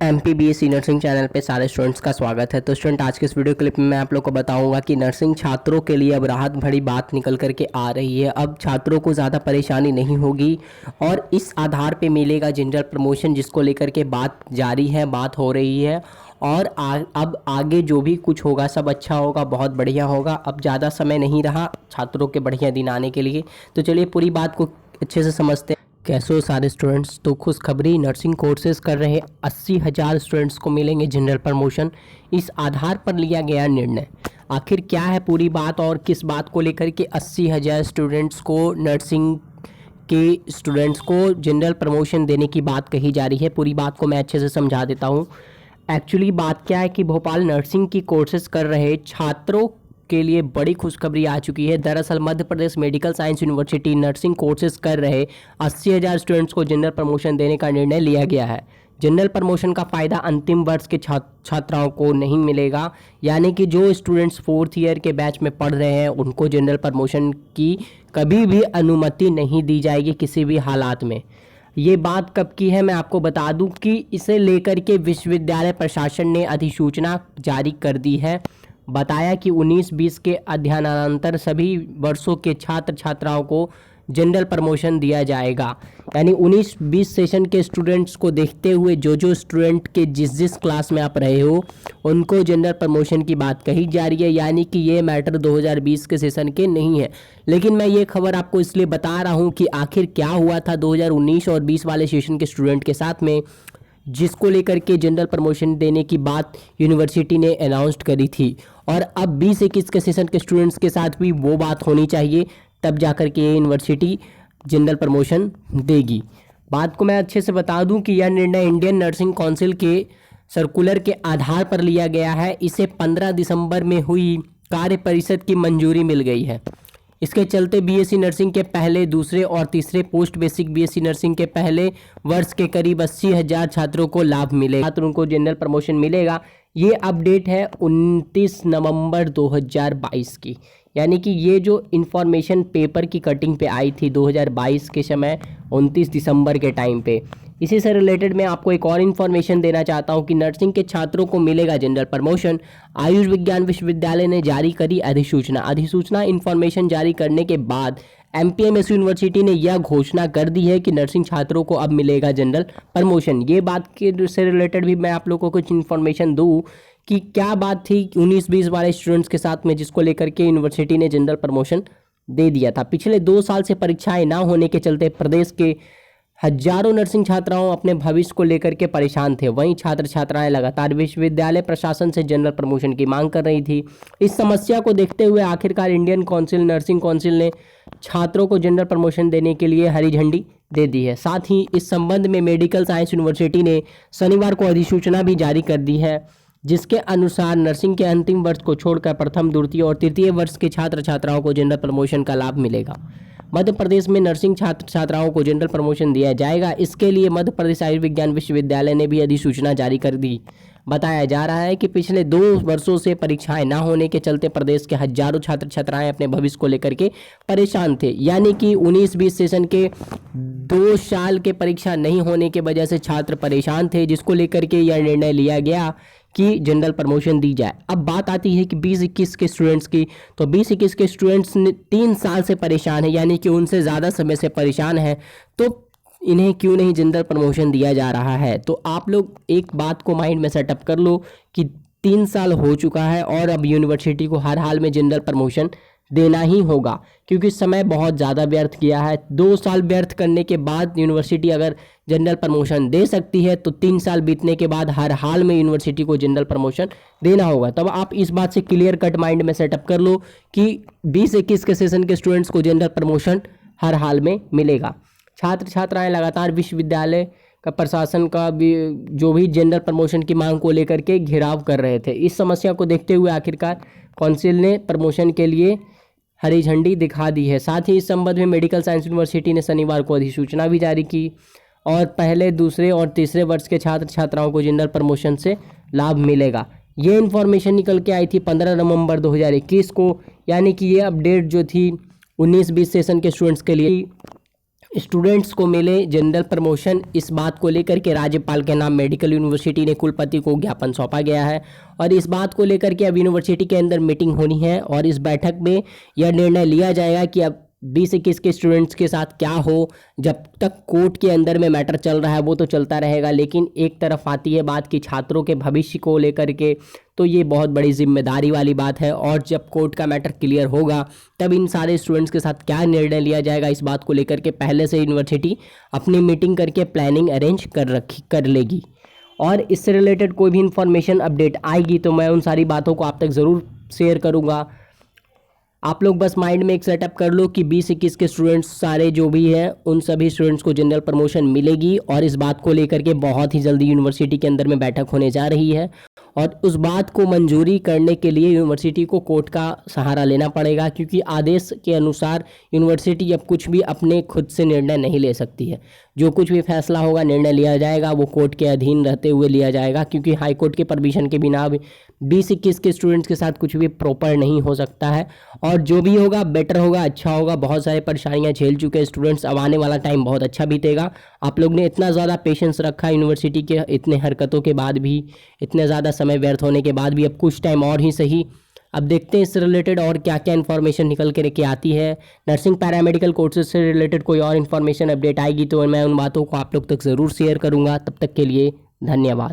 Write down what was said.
MPBSC nursing channel पे सारे students का स्वागत है। तो स्टूडेंट, आज के इस वीडियो क्लिप में मैं आप लोग को बताऊंगा कि नर्सिंग छात्रों के लिए अब राहत भरी बात निकल कर के आ रही है। अब छात्रों को ज़्यादा परेशानी नहीं होगी और इस आधार पे मिलेगा जनरल प्रमोशन, जिसको लेकर के बात जारी है, बात हो रही है। और अब आगे जो भी कुछ होगा सब अच्छा होगा, बहुत बढ़िया होगा। अब ज़्यादा समय नहीं रहा छात्रों के बढ़िया दिन आने के लिए। तो चलिए पूरी बात को अच्छे से समझते हैं। कैसे हो सारे स्टूडेंट्स? तो खुशखबरी, नर्सिंग कोर्सेज कर रहे 80,000 स्टूडेंट्स को मिलेंगे जनरल प्रमोशन। इस आधार पर लिया गया निर्णय। आखिर क्या है पूरी बात और किस बात को लेकर के 80,000 स्टूडेंट्स को, नर्सिंग के स्टूडेंट्स को जनरल प्रमोशन देने की बात कही जा रही है? पूरी बात को मैं अच्छे से समझा देता हूँ। एक्चुअली बात क्या है कि भोपाल नर्सिंग की कोर्सेज कर रहे छात्रों के लिए बड़ी खुशखबरी आ चुकी है। दरअसल Madhya Pradesh medical science university nursing courses कर रहे 80,000 स्टूडेंट्स को जनरल प्रमोशन देने का निर्णय लिया गया है। जनरल प्रमोशन का फ़ायदा अंतिम वर्ष के छात्राओं को नहीं मिलेगा, यानी कि जो स्टूडेंट्स 4th ईयर के बैच में पढ़ रहे हैं उनको जनरल प्रमोशन की कभी भी अनुमति नहीं दी जाएगी किसी भी हालात में। ये बात कब की है मैं आपको बता दूं कि इसे लेकर के विश्वविद्यालय प्रशासन ने अधिसूचना जारी कर दी है। बताया कि 19-20 के अध्ययनानंतर सभी वर्षों के छात्र छात्राओं को जनरल प्रमोशन दिया जाएगा। यानी 19-20 सेशन के स्टूडेंट्स को देखते हुए जो स्टूडेंट के जिस क्लास में आप रहे हो उनको जनरल प्रमोशन की बात कही जा रही है। यानी कि ये मैटर 2020 के सेशन के नहीं है। लेकिन मैं ये खबर आपको इसलिए बता रहा हूँ कि आखिर क्या हुआ था 2019 और 20 वाले सेशन के स्टूडेंट के साथ में, जिसको लेकर के जनरल प्रमोशन देने की बात यूनिवर्सिटी ने अनाउंस करी थी। और अब 20-21 के सेशन के स्टूडेंट्स के साथ भी वो बात होनी चाहिए, तब जाकर के ये यूनिवर्सिटी जनरल प्रमोशन देगी। बात को मैं अच्छे से बता दूं कि यह निर्णय इंडियन नर्सिंग काउंसिल के सर्कुलर के आधार पर लिया गया है। इसे 15 दिसंबर में हुई कार्य परिषद की मंजूरी मिल गई है। इसके चलते बीएससी नर्सिंग के पहले, दूसरे और तीसरे पोस्ट बेसिक बीएससी नर्सिंग के पहले वर्ष के करीब 80,000 छात्रों को लाभ मिलेगा, छात्रों को जनरल प्रमोशन मिलेगा। ये अपडेट है 29 नवंबर 2022 की। यानी कि ये जो इन्फॉर्मेशन पेपर की कटिंग पे आई थी 2022 के समय 29 दिसंबर के टाइम पे। इसी से रिलेटेड मैं आपको एक और इन्फॉर्मेशन देना चाहता हूं कि नर्सिंग के छात्रों को मिलेगा जनरल प्रमोशन। आयुष विज्ञान विश्वविद्यालय ने जारी करी अधिसूचना इन्फॉर्मेशन जारी करने के बाद एमपीएमएस यूनिवर्सिटी ने यह घोषणा कर दी है कि नर्सिंग छात्रों को अब मिलेगा जनरल प्रमोशन। ये बात के से रिलेटेड भी मैं आप लोगों को कुछ इन्फॉर्मेशन दूँ कि क्या बात थी 19-20 वाले स्टूडेंट्स के साथ में, जिसको लेकर के यूनिवर्सिटी ने जनरल प्रमोशन दे दिया था। पिछले 2 साल से परीक्षाएं ना होने के चलते प्रदेश के हजारों नर्सिंग छात्राओं अपने भविष्य को लेकर के परेशान थे। वहीं छात्र छात्राएं लगातार विश्वविद्यालय प्रशासन से जनरल प्रमोशन की मांग कर रही थी। इस समस्या को देखते हुए आखिरकार इंडियन काउंसिल, नर्सिंग काउंसिल ने छात्रों को जनरल प्रमोशन देने के लिए हरी झंडी दे दी है। साथ ही इस संबंध में मेडिकल साइंस यूनिवर्सिटी ने शनिवार को अधिसूचना भी जारी कर दी है, जिसके अनुसार नर्सिंग के अंतिम वर्ष को छोड़कर प्रथम, द्वितीय और तृतीय वर्ष के छात्र छात्राओं को जनरल प्रमोशन का लाभ मिलेगा। मध्य प्रदेश में नर्सिंग छात्र छात्राओं को जनरल प्रमोशन दिया जाएगा। इसके लिए मध्य प्रदेश आयुर्विज्ञान विश्वविद्यालय ने भी अधिसूचना जारी कर दी। बताया जा रहा है कि पिछले 2 वर्षों से परीक्षाएं न होने के चलते प्रदेश के हजारों छात्र छात्राएं अपने भविष्य को लेकर के परेशान थे। यानी कि 19-20 सेशन के 2 साल के परीक्षा नहीं होने की वजह से छात्र परेशान थे, जिसको लेकर के यह निर्णय लिया गया कि जनरल प्रमोशन दी जाए। अब बात आती है कि 20-21 के स्टूडेंट्स की। तो 20-21 के स्टूडेंट्स ने 3 साल से परेशान है, यानी कि उनसे ज़्यादा समय से परेशान है, तो इन्हें क्यों नहीं जनरल प्रमोशन दिया जा रहा है? तो आप लोग एक बात को माइंड में सेटअप कर लो कि 3 साल हो चुका है और अब यूनिवर्सिटी को हर हाल में जनरल प्रमोशन देना ही होगा, क्योंकि समय बहुत ज़्यादा व्यर्थ किया है। 2 साल व्यर्थ करने के बाद यूनिवर्सिटी अगर जनरल प्रमोशन दे सकती है तो 3 साल बीतने के बाद हर हाल में यूनिवर्सिटी को जनरल प्रमोशन देना होगा। तब आप इस बात से क्लियर कट माइंड में सेटअप कर लो कि 20-21 के सेशन के स्टूडेंट्स को जनरल प्रमोशन हर हाल में मिलेगा। छात्र छात्राएं लगातार विश्वविद्यालय का प्रशासन का भी जो भी जनरल प्रमोशन की मांग को लेकर के घेराव कर रहे थे। इस समस्या को देखते हुए आखिरकार काउंसिल ने प्रमोशन के लिए हरी झंडी दिखा दी है। साथ ही इस संबंध में मेडिकल साइंस यूनिवर्सिटी ने शनिवार को अधिसूचना भी जारी की और पहले, दूसरे और तीसरे वर्ष के छात्र छात्राओं को जनरल प्रमोशन से लाभ मिलेगा। ये इन्फॉर्मेशन निकल के आई थी 15 नवंबर 2021 को। यानी कि ये अपडेट जो थी 19-20 सेशन के स्टूडेंट्स के लिए स्टूडेंट्स को मिले जनरल प्रमोशन, इस बात को लेकर के राज्यपाल के नाम मेडिकल यूनिवर्सिटी ने कुलपति को ज्ञापन सौंपा गया है। और इस बात को लेकर के अब यूनिवर्सिटी के अंदर मीटिंग होनी है और इस बैठक में यह निर्णय लिया जाएगा कि अब 20-21 के स्टूडेंट्स के साथ क्या हो। जब तक कोर्ट के अंदर में मैटर चल रहा है वो तो चलता रहेगा, लेकिन एक तरफ आती है बात कि छात्रों के भविष्य को लेकर के, तो ये बहुत बड़ी जिम्मेदारी वाली बात है। और जब कोर्ट का मैटर क्लियर होगा तब इन सारे स्टूडेंट्स के साथ क्या निर्णय लिया जाएगा, इस बात को लेकर के पहले से यूनिवर्सिटी अपनी मीटिंग करके प्लानिंग अरेंज कर लेगी। और इससे रिलेटेड कोई भी इंफॉर्मेशन अपडेट आएगी तो मैं उन सारी बातों को आप तक ज़रूर शेयर करूँगा। आप लोग बस माइंड में एक सेटअप कर लो कि 20-21 के स्टूडेंट्स सारे जो भी हैं उन सभी स्टूडेंट्स को जनरल प्रमोशन मिलेगी और इस बात को लेकर के बहुत ही जल्दी यूनिवर्सिटी के अंदर में बैठक होने जा रही है। और उस बात को मंजूरी करने के लिए यूनिवर्सिटी को कोर्ट का सहारा लेना पड़ेगा, क्योंकि आदेश के अनुसार यूनिवर्सिटी अब कुछ भी अपने खुद से निर्णय नहीं ले सकती है। जो कुछ भी फैसला होगा, निर्णय लिया जाएगा, वो कोर्ट के अधीन रहते हुए लिया जाएगा, क्योंकि हाई कोर्ट के परमिशन के बिना 20-21 के स्टूडेंट्स के साथ कुछ भी प्रॉपर नहीं हो सकता है। और जो भी होगा बेटर होगा, अच्छा होगा। बहुत सारे परेशानियां झेल चुके स्टूडेंट्स, अब आने वाला टाइम बहुत अच्छा बीतेगा। आप लोग ने इतना ज़्यादा पेशेंस रखा यूनिवर्सिटी के इतने हरकतों के बाद भी, इतने ज़्यादा समय व्यर्थ होने के बाद भी, अब कुछ टाइम और ही सही। अब देखते हैं इससे रिलेटेड और क्या क्या इन्फॉर्मेशन निकल के आती है। नर्सिंग पैरामेडिकल कोर्सेज से रिलेटेड कोई और इन्फॉर्मेशन अपडेट आएगी तो मैं उन बातों को आप लोग तक ज़रूर शेयर करूँगा। तब तक के लिए धन्यवाद।